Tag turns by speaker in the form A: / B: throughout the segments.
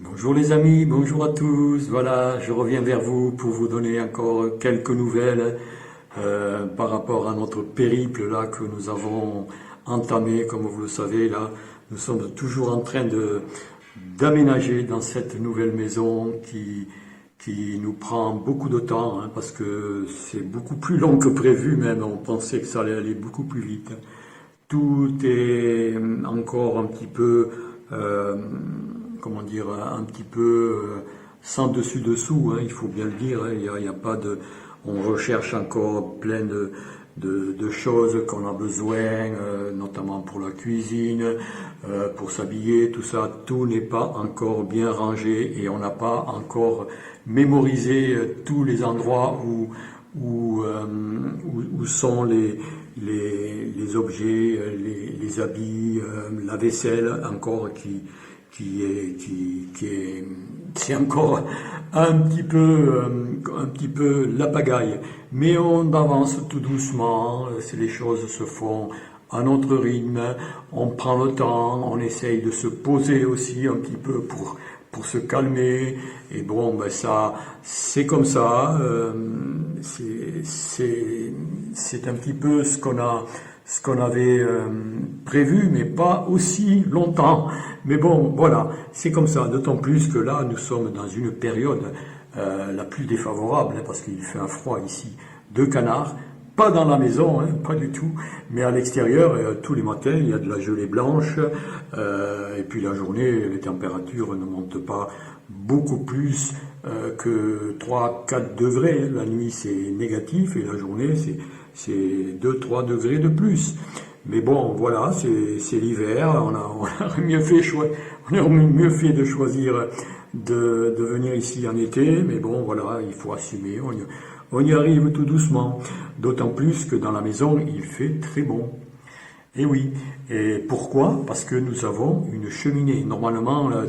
A: Bonjour les amis, bonjour à tous. Voilà, je reviens vers vous pour vous donner encore quelques nouvelles par rapport à notre périple là que nous avons entamé. Comme vous le savez, là, nous sommes toujours en train de d'aménager dans cette nouvelle maison qui nous prend beaucoup de temps, hein, parce que c'est beaucoup plus long que prévu même. On pensait que ça allait aller beaucoup plus vite. Tout est encore un petit peu, euh, comment dire, un petit peu sans dessus-dessous, hein, il faut bien le dire. Hein, il y a pas de, on recherche encore plein de choses qu'on a besoin, notamment pour la cuisine, pour s'habiller, tout ça. Tout n'est pas encore bien rangé et on n'a pas encore mémorisé tous les endroits où sont les objets, les habits, la vaisselle encore c'est encore un petit peu la pagaille. Mais on avance tout doucement, les choses se font à notre rythme, on prend le temps, on essaye de se poser aussi un petit peu pour se calmer. Et bon, ben ça, c'est comme ça. C'est un petit peu ce qu'on avait prévu, mais pas aussi longtemps. Mais bon, voilà, c'est comme ça. D'autant plus que là, nous sommes dans une période la plus défavorable, hein, parce qu'il fait un froid ici de canard. Pas dans la maison, hein, pas du tout, mais à l'extérieur, tous les matins, il y a de la gelée blanche, et puis la journée, les températures ne montent pas beaucoup plus que 3-4 degrés. La nuit, c'est négatif, et la journée, c'est 2-3 degrés de plus. Mais bon, voilà, c'est l'hiver, on a mieux fait de choisir de venir ici en été, mais bon, voilà, il faut assumer. On y arrive tout doucement, d'autant plus que dans la maison, il fait très bon. Et oui, et pourquoi? Parce que nous avons une cheminée. Normalement, là,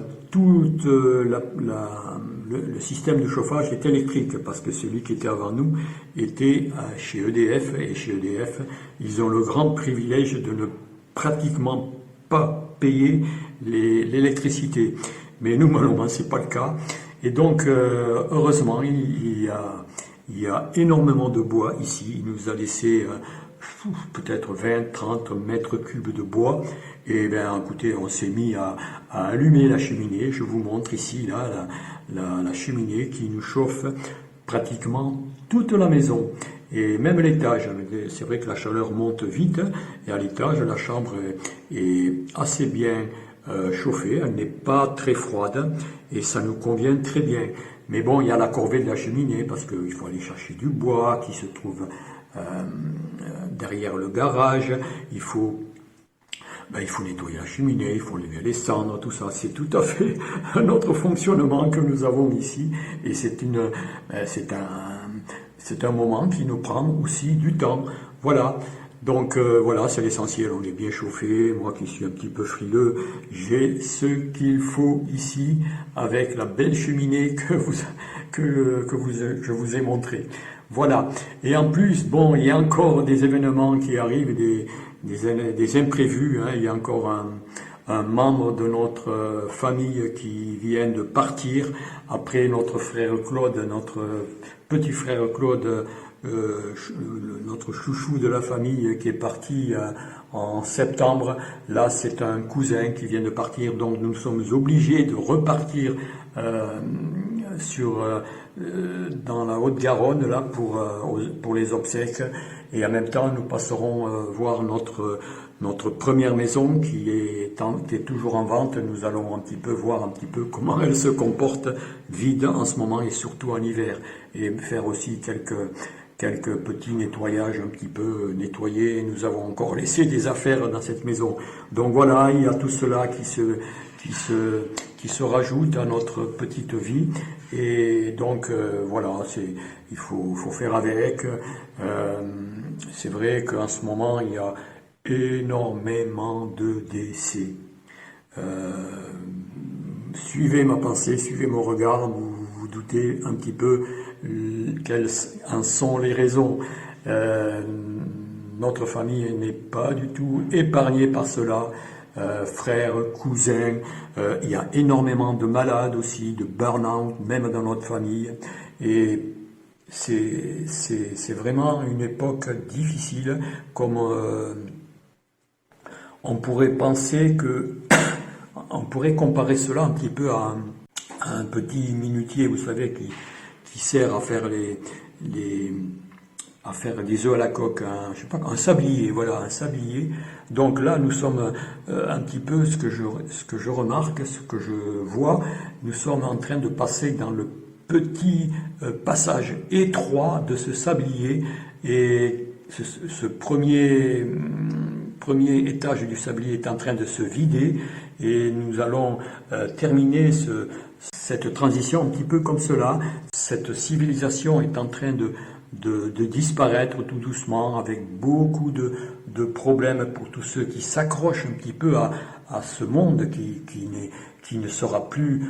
A: le système de chauffage est électrique, parce que celui qui était avant nous était chez EDF, et chez EDF, ils ont le grand privilège de ne pratiquement pas payer l'électricité. Mais nous, malheureusement, c'est pas le cas. Et donc, heureusement, il y a énormément de bois ici. Il nous a laissé peut-être 20-30 mètres cubes de bois. Et bien, écoutez, on s'est mis à allumer la cheminée. Je vous montre ici là, la cheminée qui nous chauffe pratiquement toute la maison. Et même l'étage. C'est vrai que la chaleur monte vite. Et à l'étage, la chambre est assez bien chauffée. Elle n'est pas très froide. Et ça nous convient très bien. Mais bon, il y a la corvée de la cheminée, parce qu'il faut aller chercher du bois qui se trouve derrière le garage. Il faut nettoyer la cheminée, il faut lever les cendres, tout ça. C'est tout à fait un autre fonctionnement que nous avons ici. Et c'est un moment qui nous prend aussi du temps. Voilà. Donc voilà, c'est l'essentiel, on est bien chauffé. Moi qui suis un petit peu frileux, j'ai ce qu'il faut ici avec la belle cheminée je vous ai montré. Voilà. Et en plus, bon, il y a encore des événements qui arrivent, des imprévus, hein. Il y a encore un membre de notre famille qui vient de partir après notre frère Claude, notre petit frère Claude, notre chouchou de la famille qui est parti en septembre. Là, c'est un cousin qui vient de partir, donc nous sommes obligés de repartir dans la Haute-Garonne là pour les obsèques. Et en même temps, nous passerons voir notre première maison qui est toujours en vente. Nous allons voir un petit peu comment elle se comporte vide en ce moment et surtout en hiver, et faire aussi quelques petits nettoyages, un petit peu nettoyés. Nous avons encore laissé des affaires dans cette maison. Donc voilà, il y a tout cela qui se rajoute à notre petite vie. Et donc voilà, il faut faire avec. C'est vrai qu'en ce moment, il y a énormément de décès. Suivez ma pensée, suivez mon regard, vous vous doutez un petit peu quelles en sont les raisons. Notre famille n'est pas du tout épargnée par cela. frères, cousins. Il y a énormément de malades aussi, de burn-out, même dans notre famille. Et c'est vraiment une époque difficile, comme on pourrait penser que, on pourrait comparer cela un petit peu à un petit minutier, vous savez, qui sert à faire à faire des œufs à la coque, je sais pas, un sablier, voilà, un sablier. Donc là, nous sommes un petit peu, ce que je remarque, ce que je vois, nous sommes en train de passer dans le petit passage étroit de ce sablier, et ce premier étage du sablier est en train de se vider, et nous allons terminer cette transition un petit peu comme cela. Cette civilisation est en train de disparaître tout doucement, avec beaucoup de problèmes pour tous ceux qui s'accrochent un petit peu à ce monde qui ne sera plus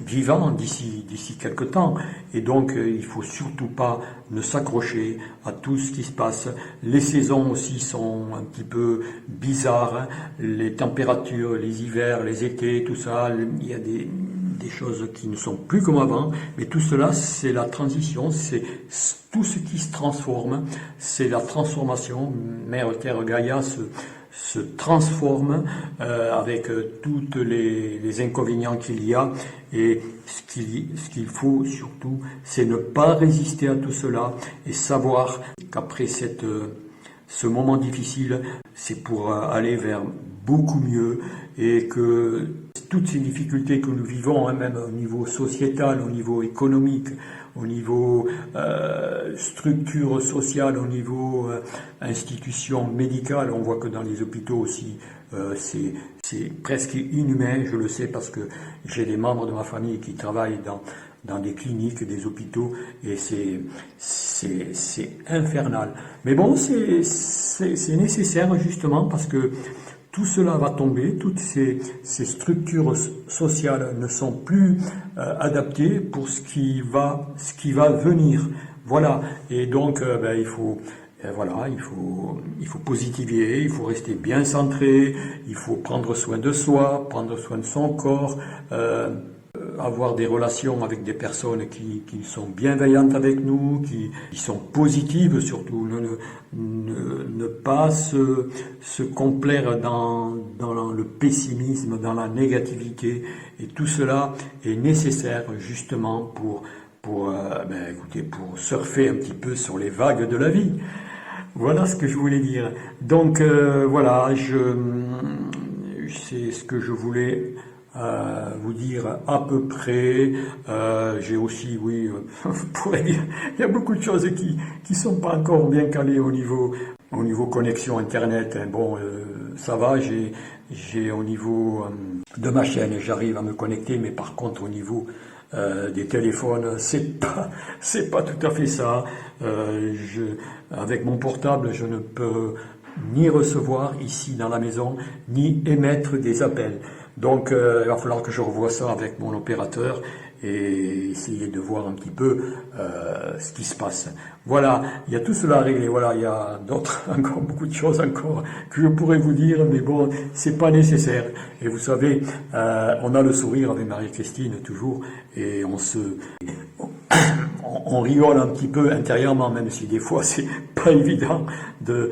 A: vivant d'ici quelque temps. Et donc il faut surtout pas ne s'accrocher à tout ce qui se passe. Les saisons aussi sont un petit peu bizarres, les températures, les hivers, les étés, tout ça, il y a des choses qui ne sont plus comme avant, mais tout cela, c'est la transition, c'est tout ce qui se transforme, c'est la transformation. Mère Terre Gaïa se transforme avec toutes les inconvénients qu'il y a, et ce qu'il faut surtout, c'est ne pas résister à tout cela et savoir qu'après ce moment difficile, c'est pour aller vers beaucoup mieux, et que toutes ces difficultés que nous vivons, même au niveau sociétal, au niveau économique, au niveau structure sociale, au niveau institution médicale, on voit que dans les hôpitaux aussi, c'est presque inhumain, je le sais parce que j'ai des membres de ma famille qui travaillent dans des cliniques, des hôpitaux, et c'est infernal. Mais bon, c'est nécessaire justement parce que tout cela va tomber, toutes ces structures sociales ne sont plus adaptées pour ce qui va venir. Voilà. Et donc, il faut positiver, il faut rester bien centré, il faut prendre soin de soi, prendre soin de son corps, avoir des relations avec des personnes qui sont bienveillantes avec nous, qui sont positives surtout, ne pas se complaire dans le pessimisme, dans la négativité, et tout cela est nécessaire justement pour surfer un petit peu sur les vagues de la vie. Voilà ce que je voulais dire. Donc voilà, c'est ce que je voulais vous dire à peu près. J'ai aussi, oui, vous pourrez dire, il y a beaucoup de choses qui sont pas encore bien calées au niveau connexion internet. Bon, ça va, j'ai au niveau de ma chaîne, j'arrive à me connecter, mais par contre au niveau des téléphones, c'est pas tout à fait ça. Avec mon portable, je ne peux ni recevoir ici dans la maison, ni émettre des appels. Donc il va falloir que je revoie ça avec mon opérateur et essayer de voir un petit peu ce qui se passe. Voilà, il y a tout cela à régler. Voilà, il y a encore beaucoup de choses encore que je pourrais vous dire, mais bon, c'est pas nécessaire. Et vous savez, on a le sourire avec Marie-Christine toujours, et on rigole un petit peu intérieurement, même si des fois c'est pas évident de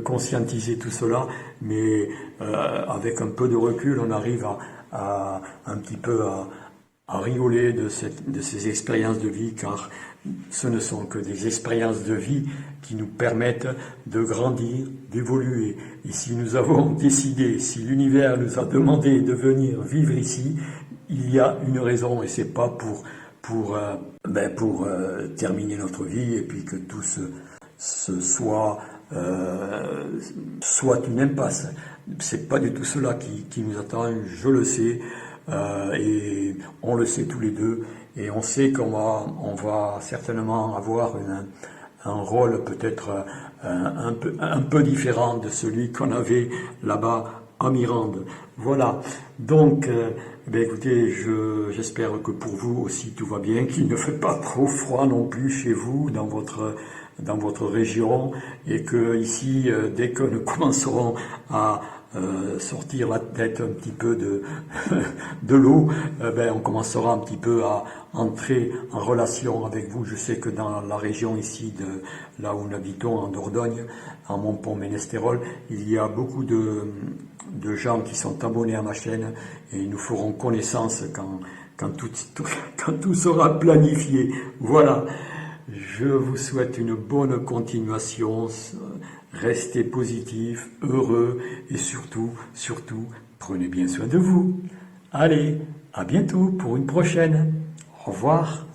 A: conscientiser tout cela, mais avec un peu de recul, on arrive à un petit peu à rigoler de ces expériences de vie, car ce ne sont que des expériences de vie qui nous permettent de grandir, d'évoluer. Et si nous avons décidé, si l'univers nous a demandé de venir vivre ici, il y a une raison, et c'est pas pour terminer notre vie et puis que tout soit une impasse. C'est pas du tout cela qui nous attend, je le sais, et on le sait tous les deux, et on sait on va certainement avoir un rôle peut-être un peu différent de celui qu'on avait là-bas à Mirande. Voilà, donc écoutez, j'espère que pour vous aussi tout va bien, qu'il ne fait pas trop froid non plus chez vous, dans votre région, et que ici, dès que nous commencerons à sortir la tête un petit peu de l'eau, on commencera un petit peu à entrer en relation avec vous. Je sais que dans la région ici, là où nous habitons, en Dordogne, en Montpont-Ménestérol, il y a beaucoup de gens qui sont abonnés à ma chaîne et nous ferons connaissance quand tout sera planifié. Voilà, je vous souhaite une bonne continuation, restez positifs, heureux et surtout, prenez bien soin de vous. Allez, à bientôt pour une prochaine. Au revoir.